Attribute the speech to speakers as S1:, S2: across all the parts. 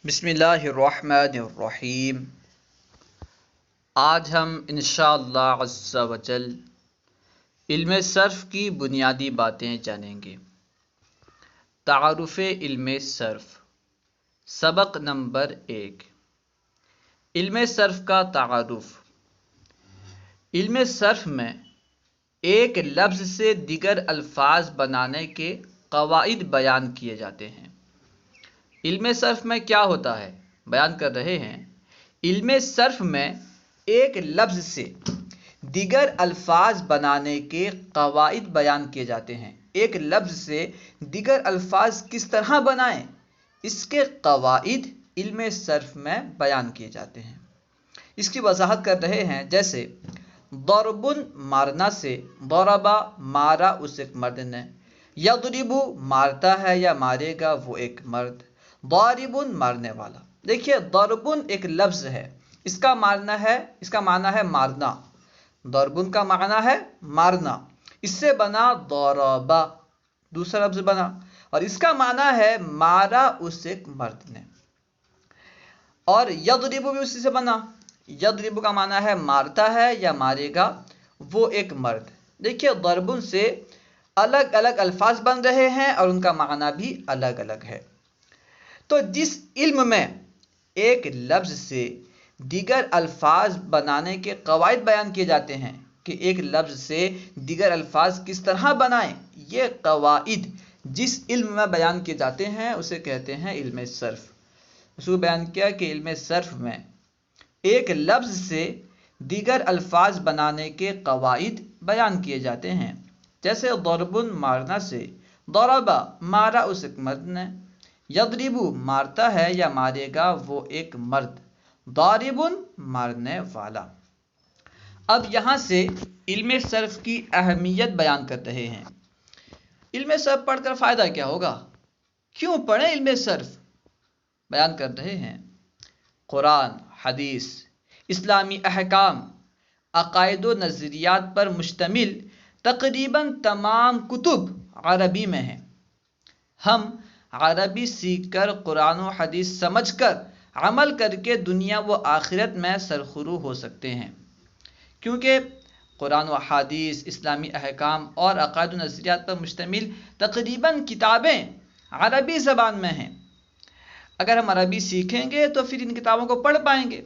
S1: بسم اللہ الرحمن الرحیم۔ آج ہم انشاءاللہ عز و جل علم صرف کی بنیادی باتیں جانیں گے۔ تعارف علم صرف، سبق نمبر 1۔ علم صرف کا تعارف۔ علم صرف میں ایک لفظ سے دیگر الفاظ بنانے کے قواعد بیان کیے جاتے ہیں۔ علم صرف میں کیا ہوتا ہے بیان کر رہے ہیں۔ علم صرف میں ایک لفظ سے دیگر الفاظ بنانے کے قواعد بیان کیے جاتے ہیں۔ ایک لفظ سے دیگر الفاظ کس طرح بنائیں، اس کے قواعد علم صرف میں بیان کیے جاتے ہیں۔ اس کی وضاحت کر رہے ہیں، جیسے ضربن مارنا سے ضربا مارا اس ایک مرد نے، یضربو مارتا ہے یا مارے گا وہ ایک مرد، ضاربن مارنے والا۔ دیکھیے ضربن ایک لفظ ہے، اس کا معنی ہے مارنا۔ ضربن کا معنی ہے مارنا، اس سے بنا ضربا، دوسرا لفظ بنا، اور اس کا معنی ہے مارا اس ایک مرد نے۔ اور یضربو بھی اسی سے بنا، یضربو کا معنی ہے مارتا ہے یا مارے گا وہ ایک مرد۔ دیکھیے ضربن سے الگ الگ الفاظ بن رہے ہیں اور ان کا معنی بھی الگ الگ ہے۔ تو جس علم میں ایک لفظ سے دیگر الفاظ بنانے کے قواعد بیان کیے جاتے ہیں کہ ایک لفظ سے دیگر الفاظ کس طرح بنائیں، یہ قواعد جس علم میں بیان کیے جاتے ہیں اسے کہتے ہیں علم صرف۔ اس کو بیان کیا کہ علم صرف میں ایک لفظ سے دیگر الفاظ بنانے کے قواعد بیان کیے جاتے ہیں، جیسے ضربن مارنا سے ضربا مارا اس ایک مرد نے، یضربو مارتا ہے یا مارے گا وہ ایک مرد، ضاربن مارنے والا۔ اب یہاں سے علم صرف کی اہمیت بیان کر رہے ہیں۔ علم صرف پڑھ کر فائدہ کیا ہوگا، کیوں پڑھیں علم صرف، بیان کر رہے ہیں۔ قرآن، حدیث، اسلامی احکام، عقائد و نظریات پر مشتمل تقریباً تمام کتب عربی میں ہیں۔ ہم عربی سیکھ کر قرآن و حدیث سمجھ کر عمل کر کے دنیا و آخرت میں سرخرو ہو سکتے ہیں، کیونکہ قرآن و حدیث، اسلامی احکام اور عقائد و نظریات پر مشتمل تقریباً کتابیں عربی زبان میں ہیں۔ اگر ہم عربی سیکھیں گے تو پھر ان کتابوں کو پڑھ پائیں گے۔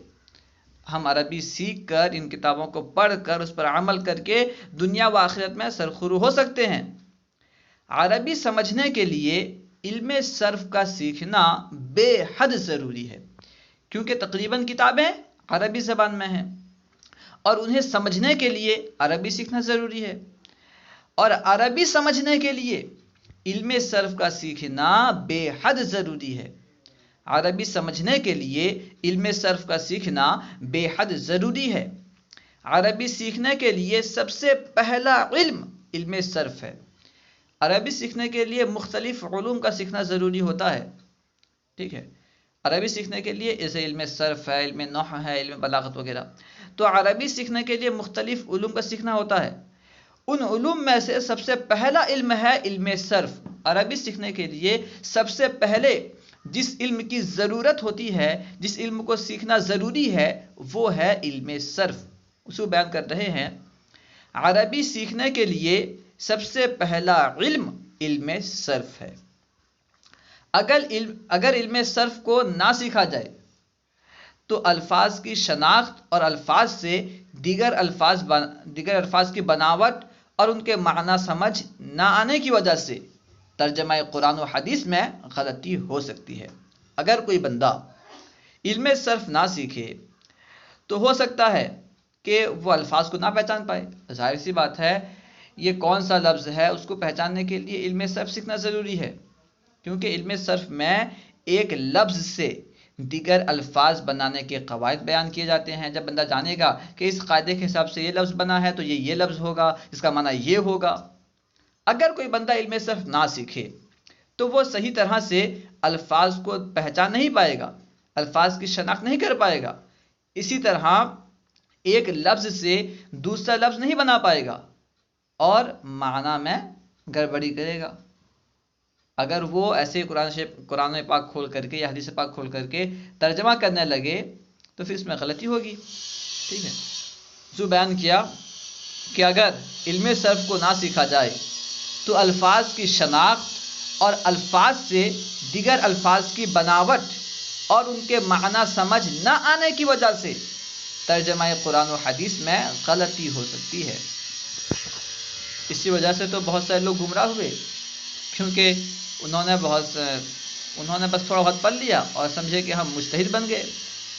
S1: ہم عربی سیکھ کر ان کتابوں کو پڑھ کر اس پر عمل کر کے دنیا و آخرت میں سرخرو ہو سکتے ہیں۔ عربی سمجھنے کے لیے علم صرف کا سیکھنا بے حد ضروری ہے، کیونکہ تقریباً کتابیں عربی زبان میں ہیں اور انہیں سمجھنے کے لیے عربی سیکھنا ضروری ہے، اور عربی سمجھنے کے لیے علم صرف کا سیکھنا بے حد ضروری ہے۔ عربی سمجھنے کے لیے علم صرف کا سیکھنا بے حد ضروری ہے۔ عربی سیکھنے کے لیے سب سے پہلا علم صرف ہے۔ عربی سیکھنے کے لیے مختلف علوم کا سیکھنا ضروری ہوتا ہے، ٹھیک ہے۔ عربی سیکھنے کے لیے جیسے علم صرف ہے، علم نحو ہے، علم بلاغت وغیرہ، تو عربی سیکھنے کے لیے مختلف علوم کا سیکھنا ہوتا ہے۔ ان علوم میں سے سب سے پہلا علم ہے علم صرف۔ عربی سیکھنے کے لیے سب سے پہلے جس علم کی ضرورت ہوتی ہے، جس علم کو سیکھنا ضروری ہے، وہ ہے علم صرف۔ اس کو بیان کر رہے ہیں، عربی سیکھنے کے لیے سب سے پہلا علم صرف ہے۔ اگر علم صرف کو نہ سیکھا جائے تو الفاظ کی شناخت اور الفاظ سے دیگر الفاظ کی بناوٹ اور ان کے معنی سمجھ نہ آنے کی وجہ سے ترجمہ قرآن و حدیث میں غلطی ہو سکتی ہے۔ اگر کوئی بندہ علم صرف نہ سیکھے تو ہو سکتا ہے کہ وہ الفاظ کو نہ پہچان پائے۔ ظاہر سی بات ہے، یہ کون سا لفظ ہے اس کو پہچاننے کے لیے علم صرف سیکھنا ضروری ہے، کیونکہ علم صرف میں ایک لفظ سے دیگر الفاظ بنانے کے قواعد بیان کیے جاتے ہیں۔ جب بندہ جانے گا کہ اس قاعدے کے حساب سے یہ لفظ بنا ہے تو یہ لفظ ہوگا، اس کا معنی یہ ہوگا۔ اگر کوئی بندہ علم صرف نہ سیکھے تو وہ صحیح طرح سے الفاظ کو پہچان نہیں پائے گا، الفاظ کی شناخت نہیں کر پائے گا، اسی طرح ایک لفظ سے دوسرا لفظ نہیں بنا پائے گا اور معنی میں گڑبڑی کرے گا۔ اگر وہ ایسے قرآن پاک کھول کر کے یا حدیث پاک کھول کر کے ترجمہ کرنے لگے تو پھر اس میں غلطی ہوگی. ٹھیک ہے. بیان کیا کہ اگر علم صرف کو نہ سیکھا جائے تو الفاظ کی شناخت اور الفاظ سے دیگر الفاظ کی بناوٹ اور ان کے معنی سمجھ نہ آنے کی وجہ سے ترجمہ قرآن و حدیث میں غلطی ہو سکتی ہے. اسی وجہ سے تو بہت سارے لوگ گمراہ ہوئے، کیونکہ انہوں نے بس تھوڑا بہت پڑھ لیا اور سمجھے کہ ہم مجتہد بن گئے،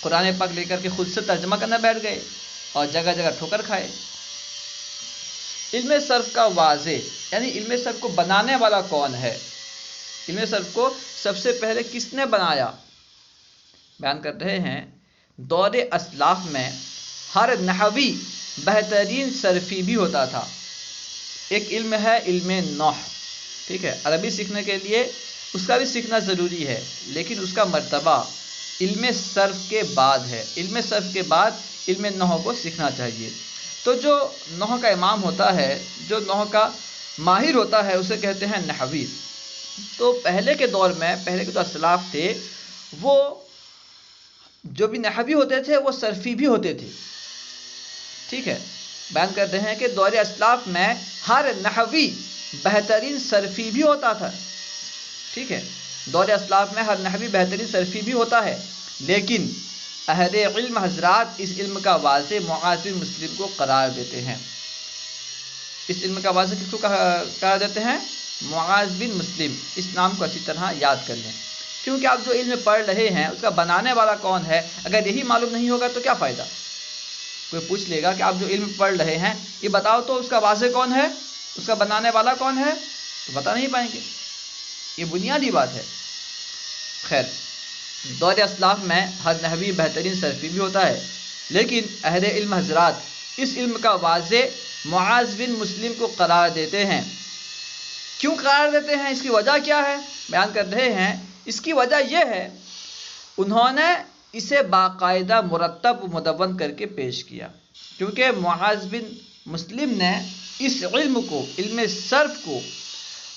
S1: قرآن پاک لے کر کے خود سے ترجمہ کرنا بیٹھ گئے اور جگہ جگہ ٹھوکر کھائے. علم صرف کا واضح یعنی علم صرف کو بنانے والا کون ہے؟ علم صرف کو سب سے پہلے کس نے بنایا؟ بیان کر رہے ہیں دور اسلاف میں ہر نحوی بہترین صرفی بھی ہوتا تھا. ایک علم ہے علم نحو. ٹھیک ہے. عربی سیکھنے کے لیے اس کا بھی سیکھنا ضروری ہے، لیکن اس کا مرتبہ علم صرف کے بعد ہے. علم صرف کے بعد علم نحو کو سیکھنا چاہیے. تو جو نحو کا امام ہوتا ہے، جو نحو کا ماہر ہوتا ہے، اسے کہتے ہیں نحوی. تو پہلے کے دور میں، پہلے کے جو اسلاف تھے، وہ جو بھی نحوی ہوتے تھے وہ صرفی بھی ہوتے تھے. ٹھیک ہے. بیان کرتے ہیں کہ دور اسلاف میں ہر نحوی بہترین صرفی بھی ہوتا تھا. ٹھیک ہے. دور اسلاف میں ہر نحوی بہترین صرفی بھی ہوتا ہے، لیکن اہل علم حضرات اس علم کا واضح معاذ بن مسلم کو قرار دیتے ہیں. اس علم کا واضح کس کو قرار دیتے ہیں؟ معاذ بن مسلم. اس نام کو اچھی طرح یاد کر لیں، کیونکہ آپ جو علم پڑھ رہے ہیں اس کا بنانے والا کون ہے، اگر یہی معلوم نہیں ہوگا تو کیا فائدہ. کوئی پوچھ لے گا کہ آپ جو علم پڑھ رہے ہیں یہ بتاؤ تو اس کا واضح کون ہے، اس کا بنانے والا کون ہے، تو بتا نہیں پائیں گے. یہ بنیادی بات ہے. خیر، دور اسلاف میں ہر نحوی بہترین صرفی بھی ہوتا ہے، لیکن اہل علم حضرات اس علم کا واضح معاذ بن مسلم کو قرار دیتے ہیں. کیوں قرار دیتے ہیں؟ اس کی وجہ کیا ہے؟ بیان کر رہے ہیں اس کی وجہ یہ ہے انہوں نے اسے باقاعدہ مرتب و مدون کر کے پیش کیا. کیونکہ معاذ بن مسلم نے اس علم کو، علم صرف کو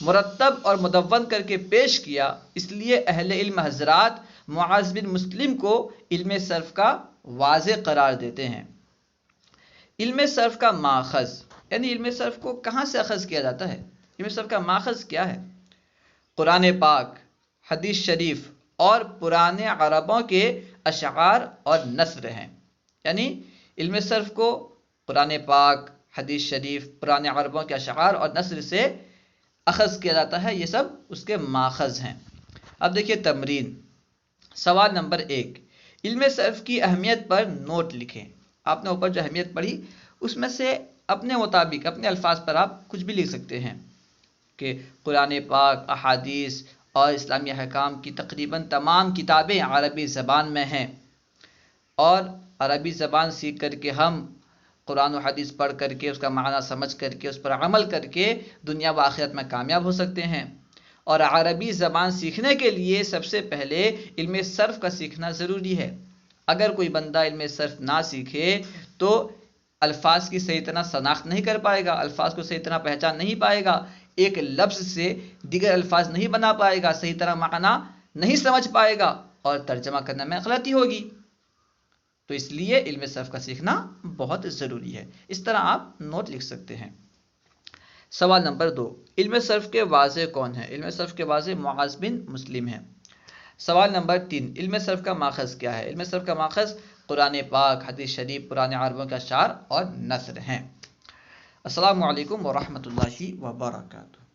S1: مرتب اور مدون کر کے پیش کیا، اس لیے اہل علم حضرات معاذ بن مسلم کو علم صرف کا واضح قرار دیتے ہیں. علم صرف کا ماخذ یعنی علم صرف کو کہاں سے اخذ کیا جاتا ہے؟ علم صرف کا ماخذ کیا ہے؟ قرآن پاک، حدیث شریف اور پرانے عربوں کے اشعار اور نثر ہیں. یعنی علم صرف کو قرآن پاک، حدیث شریف، پرانے عربوں کے اشعار اور نثر سے اخذ کیا جاتا ہے. یہ سب اس کے ماخذ ہیں. اب دیکھیے تمرین. سوال نمبر 1، علم صرف کی اہمیت پر نوٹ لکھیں. آپ نے اوپر جو اہمیت پڑھی اس میں سے اپنے مطابق، اپنے الفاظ پر آپ کچھ بھی لکھ سکتے ہیں کہ قرآن پاک، احادیث اور اسلامی احکام کی تقریباً تمام کتابیں عربی زبان میں ہیں، اور عربی زبان سیکھ کر کے ہم قرآن و حدیث پڑھ کر کے اس کا معنی سمجھ کر کے اس پر عمل کر کے دنیا و آخرت میں کامیاب ہو سکتے ہیں. اور عربی زبان سیکھنے کے لیے سب سے پہلے علم صرف کا سیکھنا ضروری ہے. اگر کوئی بندہ علم صرف نہ سیکھے تو الفاظ کی صحیح طرح شناخت نہیں کر پائے گا، الفاظ کو صحیح طرح پہچان نہیں پائے گا، ایک لفظ سے دیگر الفاظ نہیں بنا پائے گا، صحیح طرح معنی نہیں سمجھ پائے گا اور ترجمہ کرنے میں غلطی ہوگی. تو اس لیے علم صرف کا سیکھنا بہت ضروری ہے. اس طرح آپ نوٹ لکھ سکتے ہیں. سوال نمبر 2، علم صرف کے واضح کون ہے؟ علم صرف کے واضح معاذ بن مسلم ہے. سوال نمبر 3، علم صرف کا ماخذ کیا ہے؟ علم صرف کا ماخذ قرآن پاک، حدیث شریف، پرانے عربوں کے اشعار اور نثر ہیں. السلام علیکم ورحمۃ اللہ وبرکاتہ.